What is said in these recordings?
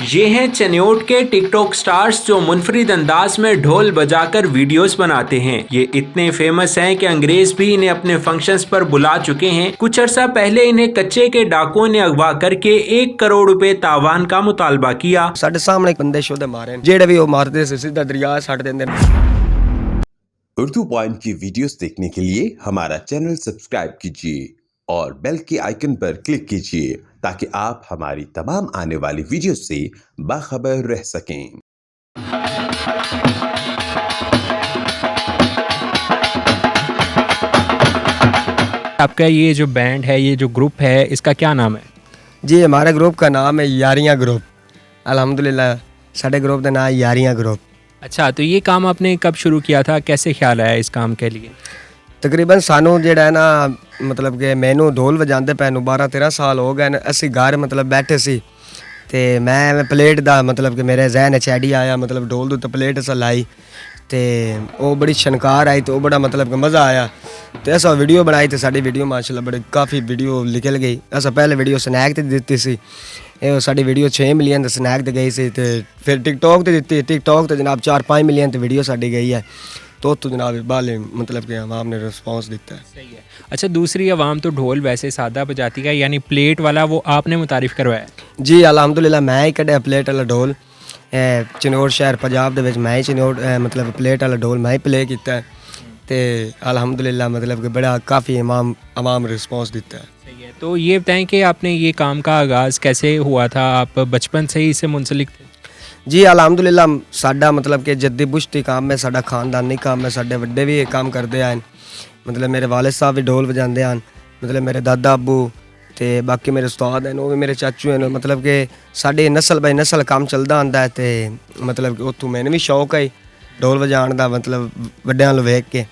ये हैं चनियोट के टिकटॉक स्टार्स जो मुनफरिद अंदाज में ढोल बजाकर वीडियोस बनाते हैं। ये इतने फेमस हैं कि अंग्रेज भी इन्हें अपने फंक्शंस पर बुला चुके हैं। कुछ अर्सा पहले इन्हें कच्चे के डाकुओं ने अगवा करके 1 करोड़ रुपए तावान का मुतालबा किया। साढ़े सामने बंदे शोधे मारे जेड़े भी वो मारते से सीधा दरिया छड़ देंगे। उर्दू पॉइंट की वीडियोस देखने के लिए हमारा चैनल सब्सक्राइब कीजिए और बेल के आइकन पर क्लिक कीजिए ताकि आप हमारी तमाम आने वाली वीडियोस से बाखबर रह सकें। आपका ये जो बैंड है, ये जो ग्रुप है, इसका क्या नाम है? जी हमारे ग्रुप का नाम है यारियां ग्रुप। अल्हम्दुलिल्लाह साढ़े ग्रुप का नाम है यारियां ग्रुप। अच्छा, तो ये काम आपने कब शुरू किया था, कैसे ख्याल आया इस काम के लिए? तकरीबन सानू जेड़ा है ना मतलब कि मैनू ढोल वजाते पैनू 12-13 साल हो गए। असी घर मतलब बैठे सी ते मैं प्लेट दा मतलब कि मेरे जहन च आइडिया आया मतलब ढोल दे उत्ते प्लेट अस लाई ते वो बड़ी छनकार आई तो बड़ा मतलब कि मज़ा आया। तो अस वीडियो बनाई तो साड़ी वीडियो माशाल्लाह बड़ी काफ़ी वीडियो निकल गई। अस पहले वीडियो स्नैक ते दित्ती सी, साड़ी वीडियो 6 मिलियन स्नैक ते गई सी ते फिर टिकटॉक ते दित्ती। टिकटॉक ते जनाब 4-5 मिलियन ते वीडियो साड़ी गई है। तो जनाब बाले मतलब कि आवाम ने रिस्पांस दिता है। सही है। अच्छा, दूसरी आवाम तो ढोल वैसे सादा बजाती है, यानी प्लेट वाला वो आपने मुतारिफ करवाया? जी अल्हम्दुलिल्लाह मैं ही कढ़िया प्लेट वाला ढोल। चनोट शहर पंजाब दे विच मैं ही चनोट मतलब प्लेट वाला ढोल मैं ही प्ले किया है ते अल्हम्दुलिल्लाह मतलब कि बड़ा काफ़ी आवाम रिस्पांस दिता है। सही है। तो ये बताएं कि आपने ये काम का आगाज़ कैसे हुआ था? आप बचपन से ही इससे मुंसलिक थे? जी अल्हम्दुलिल्लाह साडा मतलब कि जद्दी बुश्ती काम है, साडा खानदानी काम है। साडे वड्डे भी ये काम करते हैं, मतलब मेरे वालिद साहब भी ढोल बजाते हैं, मतलब मेरे दादा अब्बू ते बाकी मेरे उस्ताद हैं, वो भी मेरे चाचू हैं। मतलब कि साडी नस्ल बाई नस्ल काम चलदा आंदा है ते मतलब कि उत्थों मैंने भी शौक है ढोल बजाने का, मतलब वड्डियां नूं वेख के।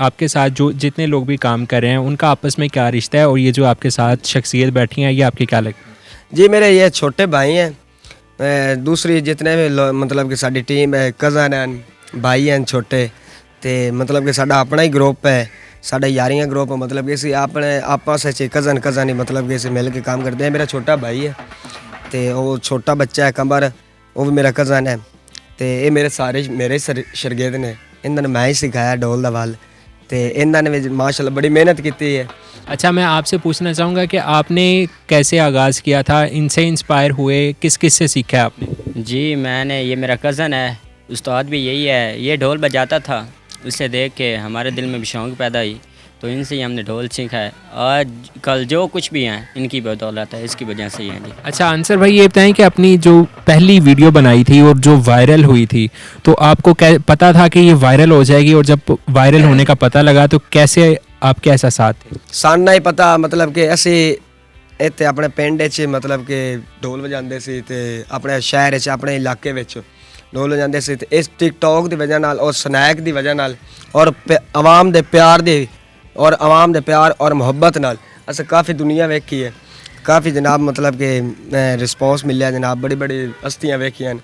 आपके साथ जो जितने लोग भी काम कर रहे हैं उनका आपस में क्या रिश्ता है, और ये जो आपके साथ शख्सियत बैठी हैं ये आपकी क्या लगती है? जी मेरे ये छोटे भाई हैं। दूसरी जितने भी मतलब कि साडी टीम है, कज़न हैं, भाई हैं छोटे ते मतलब कि साडा अपना ही ग्रुप है, साडा यारियां ग्रुप। मतलब कि इसी अपने आपस में कज़न ही मतलब कि इसे मिल के काम करते हैं। मेरा छोटा भाई है ते वो छोटा बच्चा है कमर, वो भी मेरा कज़न है ते ये मेरे सारे मेरे शरगेद ने। इन्होंने मैं ही सिखाया ढोल दा वाल ते इन्होंने भी माशाल्लाह बड़ी मेहनत की है। अच्छा, मैं आपसे पूछना चाहूँगा कि आपने कैसे आगाज़ किया था, इनसे इंस्पायर हुए, किस किस से सीखा आपने? जी मैंने, ये मेरा कज़न है, उस्ताद भी यही है, ये ढोल बजाता था, उसे देख के हमारे दिल में भी शौक़ पैदा हुई, तो इनसे ही हमने ढोल सीखा है। आज कल जो कुछ भी हैं इनकी बदौलत है, इसकी वजह से ही हैं जी। अच्छा अंसर भाई, ये बताएं कि अपनी जो पहली वीडियो बनाई थी और जो वायरल हुई थी, तो आपको पता था कि ये वायरल हो जाएगी, और जब वायरल होने का पता लगा तो कैसे आपके एहसास थे? सानू ही पता मतलब कि असी इत्थे अपने पिंड च मतलब कि ढोल वजांदे सी ते अपने शहर च अपने इलाके विच ढोल वजांदे सी ते इस टिकटॉक दी वजह नाल और स्नैक दी वजह नाल और आवाम दे प्यार और मुहब्बत नाल अस काफ़ी दुनिया वेखी है, काफ़ी जनाब मतलब कि रिस्पांस मिले जनाब, बड़ी बड़ी हस्तियाँ वेखियां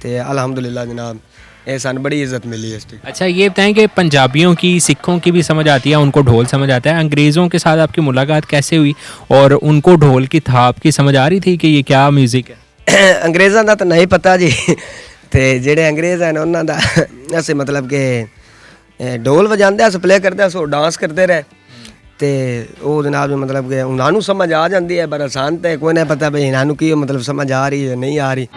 ते अल्हम्दुलिल्लाह जनाब ये सानू बड़ी इज्जत मिली है इसकी। अच्छा, ये बताएं कि पंजाबियों की, सिखों की भी समझ आती है, उनको ढोल समझ आता है, अंग्रेज़ों के साथ आपकी मुलाकात कैसे हुई और उनको ढोल की थाप की समझ आ रही थी कि ये क्या म्यूज़िक है? अंग्रेज़ों का तो नहीं पता जी ते जेड़े अंग्रेज़ हैं उन्हों दा अस मतलब कि ढोल वजाते अस प्ले करते अस डांस करते रहे ते वो जनाब मतलब कि उन्होंने समझ आ जाती है, पर आसान तो कोई नहीं पता भाई इन्हों की मतलब समझ आ रही है नहीं आ रही।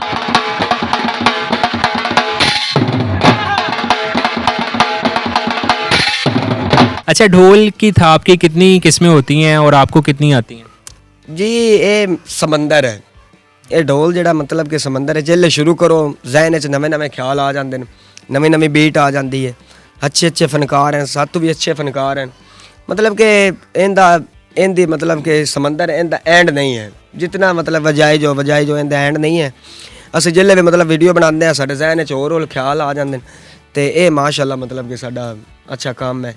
अच्छा, ढोल की थाप की कितनी किस्में होती हैं और आपको कितनी आती हैं? जी ये समंदर है, ये ढोल जेड़ा मतलब कि समंदर है। जिसले शुरू करो जहन च नवे नवे ख्याल आ जाते हैं, नवी नवी बीट आ जाती है। अच्छे अच्छे फनकार हैं, सातों भी अच्छे फनकार हैं, मतलब कि इंदी मतलब कि समंदर इंदा एंड नहीं है। जितना मतलब वजाई जो इंदा एंड नहीं है। अस जिसले भी मतलब वीडियो बनाते हैं साढ़े जहन च होर ख्याल आ जाते हैं ते ये माशाल्लाह मतलब कि साडा अच्छा काम है।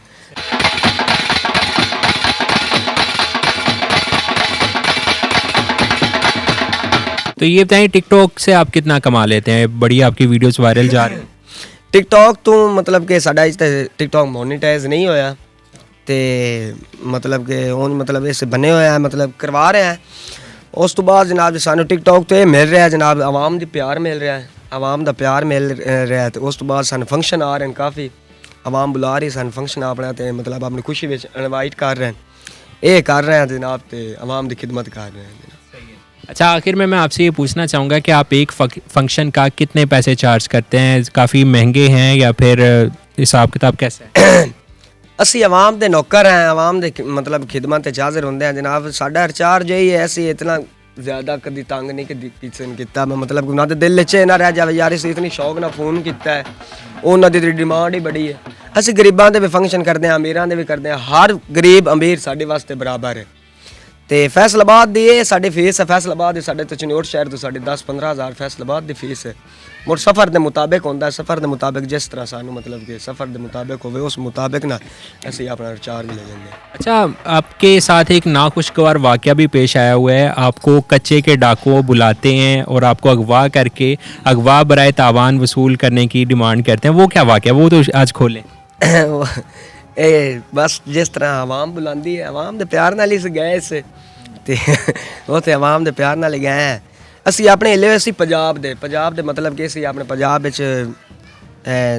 तो ये बताएं टिकटॉक से आप कितना कमा लेते हैं? बड़ी आपकी वीडियोस वायरल जा रही हैं। टिकटॉक तो मतलब कि साडा टिकटॉक मोनीटाइज नहीं होया ਤੇ ਮਤਲਬ ਕਿ ਹੁਣ ਮਤਲਬ ਇਸ ਬਣੇ ਹੋਏ ਆ ਮਤਲਬ ਕਰਵਾ ਰਹੇ ਆ। ਉਸ ਤੋਂ ਬਾਅਦ ਜਨਾਬ ਜੀ ਸਾਨੂੰ ਟਿਕਟੌਕ ਤੇ ਮਿਲ ਰਿਹਾ ਜਨਾਬ, ਆਵਾਮ ਦੀ ਪਿਆਰ ਮਿਲ ਰਿਹਾ ਹੈ, ਆਵਾਮ ਦਾ ਪਿਆਰ ਮਿਲ ਰਿਹਾ ਤੇ ਉਸ ਤੋਂ ਬਾਅਦ ਸਾਨੂੰ ਫੰਕਸ਼ਨ ਆ ਰਹੇ ਨੇ ਕਾਫੀ, ਆਵਾਮ ਬੁਲਾ ਰਹੀ ਸਾਨੂੰ ਫੰਕਸ਼ਨ ਆਪਣਾ ਤੇ ਮਤਲਬ ਆਪਣੀ ਖੁਸ਼ੀ ਵਿੱਚ ਇਨਵਾਈਟ ਕਰ ਰਹੇ हैं, ये कर रहे हैं जनाब ते आवाम की खिदमत कर रहे हैं जनाब। अच्छा, आखिर में मैं आपसे ये पूछना चाहूँगा कि आप एक फंक्शन का कितने पैसे चार्ज करते हैं? काफ़ी महंगे हैं या फिर हिसाब किताब कैसे है? ਅਸੀਂ ਆਵਾਮ ਦੇ ਨੌਕਰ हैं, ਆਵਾਮ ਦੇ ਮਤਲਬ ਖਿਦਮਤ ਤੇ ਹਾਜ਼ਰ ਹੁੰਦੇ ਹਾਂ ਜਨਾਬ। ਸਾਡਾ ਰਿਚਾਰਜ ਇਹੀ ਹੈ, ਅਸੀਂ ਇਤਨਾ ਜ਼ਿਆਦਾ ਕਦੀ ਤੰਗ ਨਹੀਂ ਕਦੀ ਕਿਸੇ ਨੇ ਕੀਤਾ। ਮੈਂ ਮਤਲਬ ਉਹਨਾਂ ਦੇ ਦਿਲ 'ਚ ਨਾ ਰਹਿ ਜਾਵੇ ਯਾਰ ਅਸੀਂ ਇਤਨੀ ਸ਼ੌਕ ਨਾਲ ਫੋਨ ਕੀਤਾ ਹੈ, ਉਹਨਾਂ ਦੀ ਡਿਮਾਂਡ ਹੀ ਬੜੀ ਹੈ। ਅਸੀਂ ਗਰੀਬਾਂ ਦੇ ਵੀ ਫੰਕਸ਼ਨ ਕਰਦੇ ਹਾਂ, ਅਮੀਰਾਂ ਦੇ ਵੀ ਕਰਦੇ ਹਾਂ, ਹਰ ਗਰੀਬ ਅਮੀਰ ਸਾਡੇ ਵਾਸਤੇ ਬਰਾਬਰ ਹੈ। ਤੇ ਫੈਸਲਾਬਾਦ ਦੀ ਇਹ ਸਾਡੀ ਫੀਸ ਹੈ, ਫੈਸਲਾਬਾਦ ਦੀ ਸਾਡੇ ਤੋਂ ਚਨੋਟ ਸ਼ਹਿਰ ਤੋਂ ਸਾਡੇ 10-15 ਹਜ਼ਾਰ ਫੈਸਲਾਬਾਦ ਦੀ ਫੀਸ ਹੈ। ਮੁਰ ਸਫ਼ਰ ਦੇ ਮੁਤਾਬਿਕ ਹੁੰਦਾ, ਸਫ਼ਰ ਦੇ ਮੁਤਾਬਿਕ ਜਿਸ ਤਰ੍ਹਾਂ ਸਾਨੂੰ ਮਤਲਬ ਕਿ ਸਫ਼ਰ ਦੇ ਮੁਤਾबिक ਹੋਵੇ ਉਸ ਮੁਤਾबिक ਨਾਲ ਅਸੀਂ ਆਪਣਾ ਰਿਚਾर्ज ले लेंगे। अच्छा, आपके साथ एक नाखुशगवार वाक़या भी पेश आया हुआ है। आपको कच्चे के डाकुओं बुलाते हैं और आपको अगवा करके अगवा बराए तावान वसूल करने की डिमांड करते हैं। वो क्या वाक़या, वो तो आज खोलें। ਇਹ ਬਸ ਜਿਸ ਤਰ੍ਹਾਂ ਆਵਾਮ ਬੁਲਾਉਂਦੀ ਹੈ, ਆਵਾਮ ਦੇ ਪਿਆਰ ਨਾਲ ਹੀ ਗਏ ਸੀ ਤੇ ਉਹ ਤੇ ਆਵਾਮ ਦੇ ਪਿਆਰ ਨਾਲ ਹੀ ਗਏ ਹੈ। ਅਸੀਂ ਆਪਣੇ ਹਿੱਲੇ ਅਸੀਂ ਪੰਜਾਬ ਦੇ ਮਤਲਬ ਕਿ ਅਸੀਂ ਆਪਣੇ ਪੰਜਾਬ ਵਿੱਚ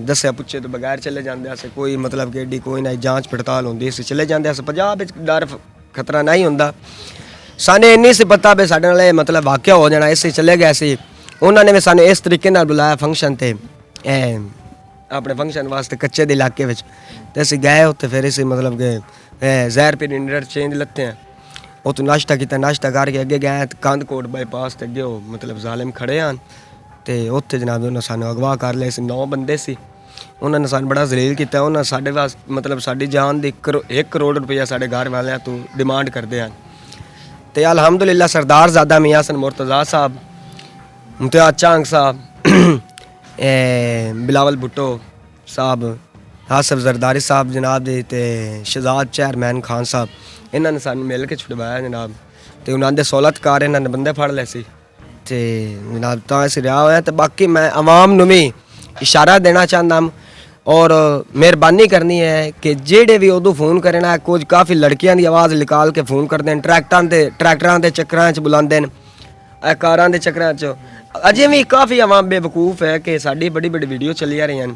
ਦੱਸਿਆ ਪੁੱਛੇ ਤੋਂ ਬਗੈਰ ਚਲੇ ਜਾਂਦੇ ਅਸੀਂ, ਕੋਈ ਮਤਲਬ ਕਿ ਏਡੀ ਕੋਈ ਨਾ ਜਾਂਚ ਪੜਤਾਲ ਹੁੰਦੀ ਸੀ ਚਲੇ ਜਾਂਦੇ ਅਸੀਂ। ਪੰਜਾਬ ਵਿੱਚ ਡਰ ਖਤਰਾ ਨਹੀਂ ਹੁੰਦਾ। ਸਾਨੂੰ ਇੰਨੀ ਸੀ ਪਤਾ ਵੀ ਸਾਡੇ ਨਾਲ ਇਹ ਮਤਲਬ ਵਾਕਿਆ ਹੋ ਜਾਣਾ, ਅਸੀਂ ਚਲੇ ਗਏ ਸੀ। ਉਹਨਾਂ ਨੇ ਵੀ ਸਾਨੂੰ ਇਸ ਤਰੀਕੇ ਨਾਲ ਬੁਲਾਇਆ ਫੰਕਸ਼ਨ ਤੇ ਆਪਣੇ ਫੰਕਸ਼ਨ ਵਾਸਤੇ ਕੱਚੇ ਦੇ ਇਲਾਕੇ ਵਿੱਚ, ਤੇ ਅਸੀਂ ਗਏ ਉੱਥੇ। ਫਿਰ ਅਸੀਂ ਮਤਲਬ ਕਿ ਜ਼ਹਿਰ ਪੀਰ ਇੰਟਰਚੇਂਜ ਲੱਤੇ हैं, ਉੱਥੇ ਨਾਸ਼ਤਾ ਕੀਤਾ, ਨਾਸ਼ਤਾ ਕਰਕੇ ਅੱਗੇ ਗਏ ਤੇ ਕੰਦਕੋਟ ਬਾਈਪਾਸ ਤੇ ਅੱਗੇ ਉਹ ਮਤਲਬ ਜ਼ਾਲਿਮ ਖੜੇ ਹਨ ਤੇ ਉੱਥੇ ਜਨਾਬ ਉਹਨਾਂ ਸਾਨੂੰ ਅਗਵਾ ਕਰ ਲਏ ਸੀ। 9 ਬੰਦੇ ਸੀ, ਉਹਨਾਂ ਨੇ ਸਾਨੂੰ ਬੜਾ ਜ਼ਲੀਲ ਕੀਤਾ। ਉਹਨਾਂ ਸਾਡੇ ਵਾਸਤੇ ਮਤਲਬ ਸਾਡੀ ਜਾਨ ਦੀ 1 ਕਰੋੜ ਰੁਪਈਆ ਸਾਡੇ ਘਰ ਵਾਲਿਆਂ ਤੋਂ ਡਿਮਾਂਡ ਕਰਦੇ ਹਨ। ਤੇ ਅਲਹਮਦੁਲਿਲਾ ਸਰਦਾਰ ਜ਼ਾਦਾ ਮੀਆਂ ਹਸਨ ਮੁਰਤਜ਼ਾ ਸਾਹਿਬ, ਮੁਮਤਾਜ਼ ਚਾਂਗ ਸਾਹਿਬ, ਬਿਲਾਵਲ ਭੁੱਟੋ ਸਾਹਿਬ, ਆਸਫ ਜ਼ਰਦਾਰੀ ਸਾਹਿਬ ਜਨਾਬ ਦੇ ਤੇ ਸ਼ਹਜ਼ਾਦ ਚੇਅਰਮੈਨ ਖਾਨ ਸਾਹਿਬ, ਇਹਨਾਂ ਨੇ ਸਾਨੂੰ ਮਿਲ ਕੇ ਛੁਡਵਾਇਆ ਜਨਾਬ। ਤੇ ਉਹਨਾਂ ਦੇ ਸਹੂਲਤਕਾਰ ਇਹਨਾਂ ਨੇ ਬੰਦੇ ਫੜ ਲਏ ਸੀ ਤੇ ਜਨਾਬ ਤਾਂ ਅਸੀਂ ਰਿਹਾ ਹੋਇਆ। ਤੇ ਬਾਕੀ ਮੈਂ ਆਵਾਮ ਨੂੰ ਵੀ ਇਸ਼ਾਰਾ ਦੇਣਾ ਚਾਹੁੰਦਾ और मेहरबानी करनी है कि जेड़े भी उदू फोन करना है, कुछ काफ़ी लड़कियां की आवाज़ निकाल के फोन करते हैं, ट्रैक्टरां के चक्करां च बुलाते हैं, कारां के चक्करां च। अजे भी काफ़ी आवाम बेवकूफ़ है कि साड़ी बड़ी बड़ी वीडियो चली आ रही हैं,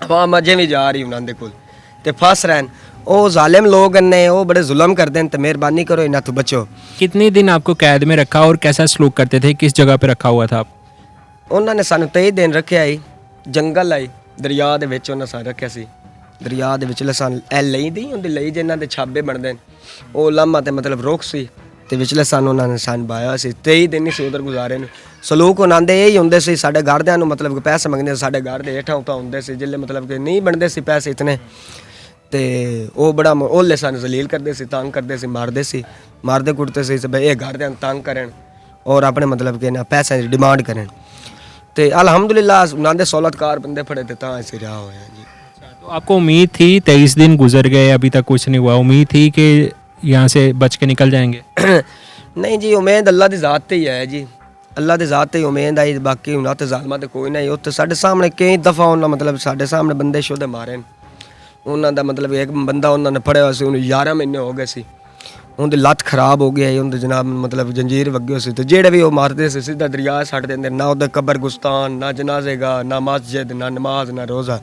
आवाम अजे भी जा रही उन्होंने कोल ते फस रहे हैं। वो जालिम लोग ने, वो बड़े जुल्म करते हैं, तो मेहरबानी करो इन्हां तो बचो। कितने दिन आपको कैद में रखा और कैसा सलूक करते थे? किस जगह पे रखा हुआ था आप? उन्होंने सानू 23 दिन रखे आई जंगल आई दरिया ਦੇ ਵਿੱਚ। ਉਹਨਾਂ ਸਾਨੂੰ ਰੱਖਿਆ ਸੀ ਦਰਿਆ ਦੇ ਵਿੱਚ। ਸਾਨੂੰ ਇਹ ਲਈ ਦੀ ਹੁੰਦੀ ਲਈ ਜਿਨ੍ਹਾਂ ਦੇ ਛਾਬੇ ਬਣਦੇ ਨੇ, ਉਹ ਲਾਮਾ ਤੇ ਮਤਲਬ ਰੁੱਖ ਸੀ ਤੇ ਵਿਚਲੇ ਸਾਨੂੰ ਉਹਨਾਂ ਨੇ ਸਾਨੂੰ ਬਾਇਆ ਸੀ। 23 ਦਿਨ ਹੀ ਸੀ ਉਧਰ ਗੁਜ਼ਾਰੇ ਨੇ। ਸਲੂਕ ਉਹਨਾਂ ਦੇ ਇਹ ਹੀ ਹੁੰਦੇ ਸੀ, ਸਾਡੇ ਘਰਦਿਆਂ ਨੂੰ ਮਤਲਬ ਕਿ ਪੈਸੇ ਮੰਗਦੇ ਸੀ, ਸਾਡੇ ਘਰ ਦੇ ਹੇਠਾਂ ਉਤਾਂ ਹੁੰਦੇ ਸੀ ਜਿੱਲੇ ਮਤਲਬ ਕਿ ਨਹੀਂ ਬਣਦੇ ਸੀ ਪੈਸੇ ਇਤਨੇ, ਤੇ ਉਹ ਬੜਾ ਉਹਲੇ ਸਾਨੂੰ ਜ਼ਲੀਲ ਕਰਦੇ ਸੀ, ਤੰਗ ਕਰਦੇ ਸੀ, ਮਾਰਦੇ ਕੁੱਟਦੇ ਸੀ ਬਈ ਇਹ ਘਰਦਿਆਂ ਨੂੰ ਤੰਗ ਕਰਨ ਔਰ ਆਪਣੇ ਮਤਲਬ ਕਿ ਨਾ ਪੈਸੇ ਦੀ ਡਿਮਾਂਡ ਕਰਨ। तो अल्हम्दुलिल्लाह उन्होंने सहूलतकार बंदे फड़े थे तो ऐसे रहा हुआ है जी। तो आपको उम्मीद थी, 23 दिन गुजर गए अभी तक कुछ नहीं हुआ, उम्मीद थी कि यहाँ से बच के निकल जाएंगे? नहीं जी, उम्मीद अल्लाह की ज़ात ते ही है जी, अल्लाह की ज़ात ते ही उम्मीद आई। बाकी उन्होंने तो जालमा तो कोई नहीं। उत्ते साढ़े सामने कई दफ़ा उन्होंने मतलब साढ़े सामने बंदे शोधे मारे। उन्होंने मतलब एक बंदा उन्होंने फड़िया हुआ सी, उन्हें 11 महीने हो गए सी, उनकी लत्त खराब हो गई, उनके जनाब मतलब जंजीर वगे से। तो जेड़े भी वो मारते से सीधा दरिया सट देंगे, ना उधर कबर गुस्तान, ना जनाजेगा, ना मस्जिद, ना नमाज, ना रोज़ा।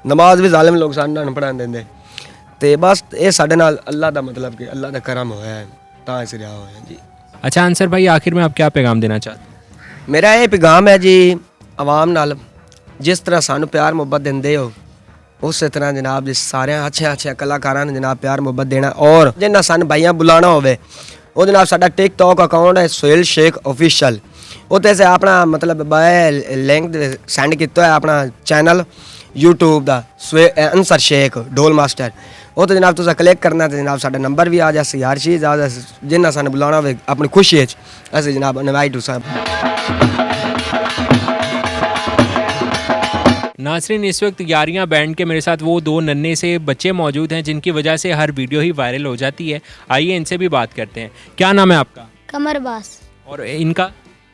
नमाज भी जालिम लोग साढ़े नाल पढ़ा देंगे। तो बस ये साढ़े नाल अल्लाह का मतलब कि अल्लाह का करम होया है तां इस रहा होया जी। अच्छा अंसर भाई, आखिर में आप क्या पैगाम देना चाहते हैं? मेरा ये पैगाम है जी, आवाम नाल जिस तरह सानू प्यार मुहब्बत देंदे हो उस तरह जनाब जिस सारे अच्छे कलाकारां ने जनाब प्यार मुहब्बत देना। और जिन्ना सन भाइयां बुलाना होवे वो जनाब साडा टिकटॉक अकाउंट है सोहेल शेख ऑफिशियल, उत्ते से अपना मतलब बाय लिंक सेंड किया है अपना चैनल यूट्यूब दा अंसर शेख ढोल मास्टर। वो तो जनाब तुसा क्लिक करना तो जनाब साडा नंबर भी आ जासी, हर चीज़ आ जासी। जिन्ना सन बुलाना होवे अपनी खुशी असीं जनाब इनवाइट हो साहब। नासरीन, इस वक्त यारियां बैंड के मेरे साथ वो 2 नन्हे से बच्चे मौजूद हैं जिनकी वजह से हर वीडियो ही वायरल हो जाती है। आइए इनसे भी बात करते हैं। क्या नाम है आपका? कमर बास। और इनका?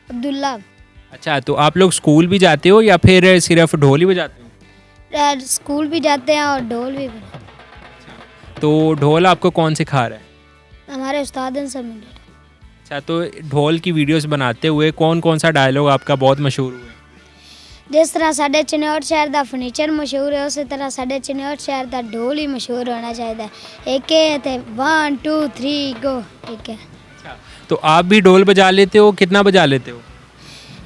अब्दुल्ला। अच्छा, तो आप लोग स्कूल भी जाते हो या फिर सिर्फ ढोल ही बजाते हो? स्कूल भी जाते हैं और ढोल भी बजाते तो ढोल आपको कौन सिखा रहा है? हमारे उस्ताद सब मिले। अच्छा, तो ढोल की वीडियोस बनाते हुए कौन कौन सा डायलॉग आपका बहुत मशहूर हुआ है? जिस तरह साढ़े चिन्नौर शहर का फर्नीचर मशहूर है, उसी तरह साढ़े चिन्नौर शहर का ढोल ही मशहूर होना चाहिए। एक है तो 1 2 3 गो, ठीक है। अच्छा, तो आप भी ढोल बजा लेते हो? कितना बजा लेते हो?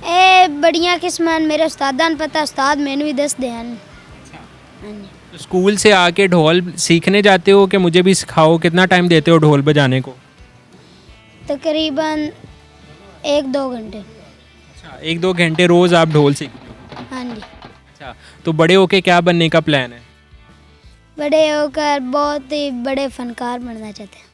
ए बड़ियाँ किस्म मेरे उस्तादा ने पता, उस्ताद मैनू भी दसदे हैं। हाँ जी। तो स्कूल से आके ढोल सीखने जाते हो कि मुझे भी सिखाओ? कितना टाइम देते हो ढोल बजाने को? तकरीबन 1-2 घंटे। अच्छा, 1-2 घंटे रोज़ आप ढोल सीखते हो? हाँ जी। अच्छा, तो बड़े होके क्या बनने का प्लान है? बड़े होकर बहुत ही बड़े फनकार बनना चाहते हैं।